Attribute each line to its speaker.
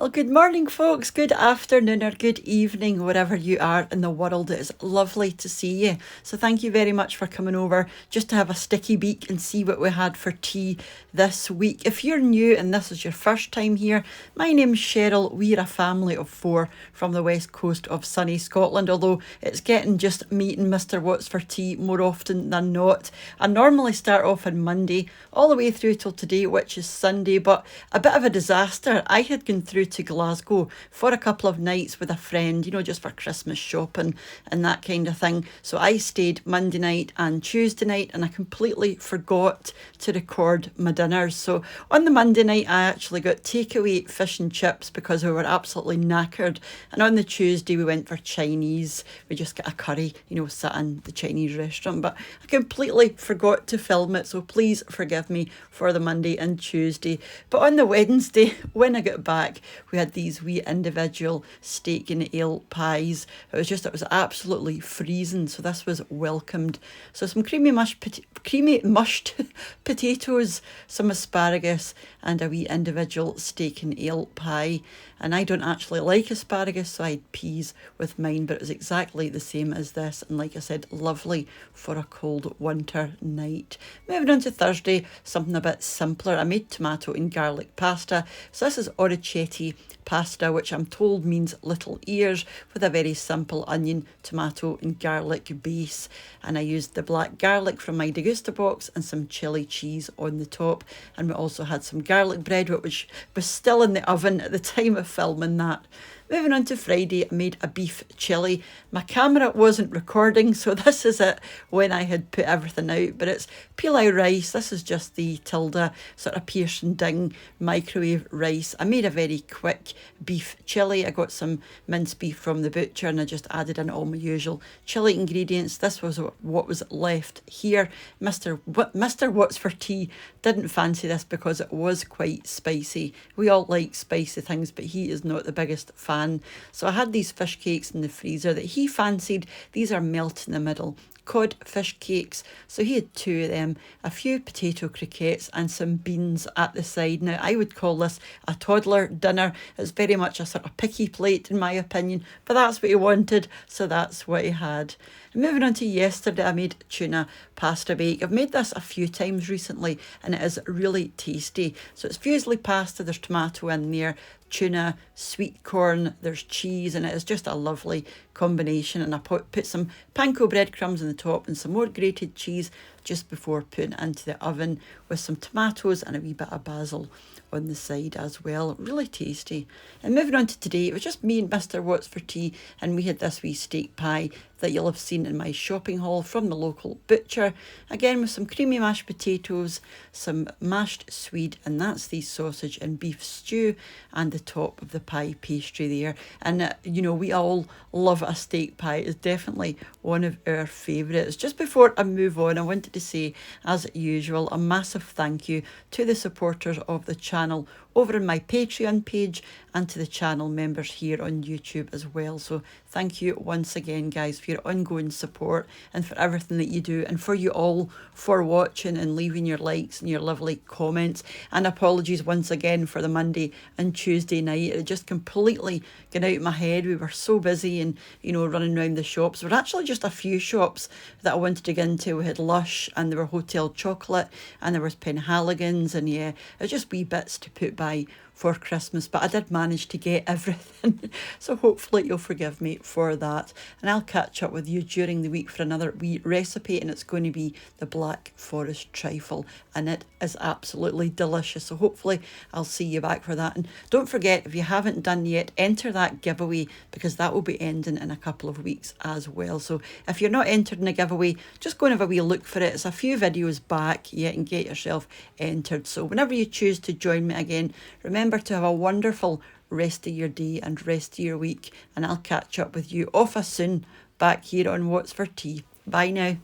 Speaker 1: Well, good morning, folks. Good afternoon or good evening, wherever you are in the world. It is lovely to see you. So thank you very much for coming over just to have a sticky beak and see what we had for tea this week. If you're new and this is your first time here, my name's Cheryl. We're a family of four from the west coast of sunny Scotland, although it's getting just me and Mr. What's for Tea more often than not. I normally start off on Monday all the way through till today, which is Sunday, but a bit of a disaster. I had gone through to Glasgow for a couple of nights with a friend, just for Christmas shopping and that kind of thing. So I stayed Monday night and Tuesday night, and I completely forgot to record my dinners. So on the Monday night, I actually got takeaway fish and chips because we were absolutely knackered. And on the Tuesday, we went for Chinese. We just got a curry, sat in the Chinese restaurant. But I completely forgot to film it, so please forgive me for the Monday and Tuesday. But on the Wednesday, when I got back, we had these wee individual steak and ale pies. It was absolutely freezing, so this was welcomed. So some creamy mushed potatoes, some asparagus, and a wee individual steak and ale pie. And I don't actually like asparagus, so I had peas with mine, but it was exactly the same as this. And like I said, lovely for a cold winter night. Moving on to Thursday, something a bit simpler. I made tomato and garlic pasta. So this is orecchiette pasta, which I'm told means little ears, with a very simple onion, tomato and garlic base. And I used the black garlic from my P.O Box and some chili cheese on the top. And we also had some garlic bread, which was still in the oven at the time of filming that. Moving on to Friday, I made a beef chilli. My camera wasn't recording, so this is it when I had put everything out. But it's pilau rice. This is just the Tilda sort of Pierce and Ding microwave rice. I made a very quick beef chilli. I got some minced beef from the butcher and I just added in all my usual chilli ingredients. This was what was left here. Mr. What's for Tea didn't fancy this because it was quite spicy. We all like spicy things, but he is not the biggest fan. So I had these fish cakes in the freezer that he fancied. These are melt in the middle cod fish cakes. So he had two of them, a few potato croquettes and some beans at the side. Now I would call this a toddler dinner. It's very much a sort of picky plate in my opinion, but that's what he wanted, so that's what he had. And moving on to yesterday, I made tuna pasta bake. I've made this a few times recently and it is really tasty. So it's fusilli pasta, there's tomato in there, tuna, sweet corn, there's cheese, and it is just a lovely combination. And I put some panko breadcrumbs on the top and some more grated cheese just before putting it into the oven with some tomatoes and a wee bit of basil on the side as well. Really tasty. And moving on to today, it was just me and Mr. What's for Tea, and we had this wee steak pie that you'll have seen in my shopping haul from the local butcher. Again with some creamy mashed potatoes, some mashed swede, and that's the sausage and beef stew, and the top of the pie pastry there. And we all love a steak pie. It's definitely one of our favourites. Just before I move on, I wanted to say, as usual, a massive thank you to the supporters of the channel over on my Patreon page and to the channel members here on YouTube as well. So thank you once again, guys, for your ongoing support and for everything that you do, and for you all for watching and leaving your likes and your lovely comments. And apologies once again for the Monday and Tuesday night. It just completely got out of my head. We were so busy and, running around the shops. There were actually just a few shops that I wanted to get into. We had Lush and there were Hotel Chocolate and there was Penhaligon's, and yeah, it was just wee bits to put by for Christmas, but I did manage to get everything. So hopefully you'll forgive me for that. And I'll catch up with you during the week for another wee recipe, and it's going to be the Black Forest trifle, and it is absolutely delicious. So hopefully I'll see you back for that. And don't forget, if you haven't done yet, enter that giveaway because that will be ending in a couple of weeks as well. So if you're not entered in a giveaway, just go and have a wee look for it. It's a few videos back yet, and get yourself entered. So whenever you choose to join me again, remember to have a wonderful rest of your day and rest of your week, and I'll catch up with you off a soon back here on What's for Tea. Bye now.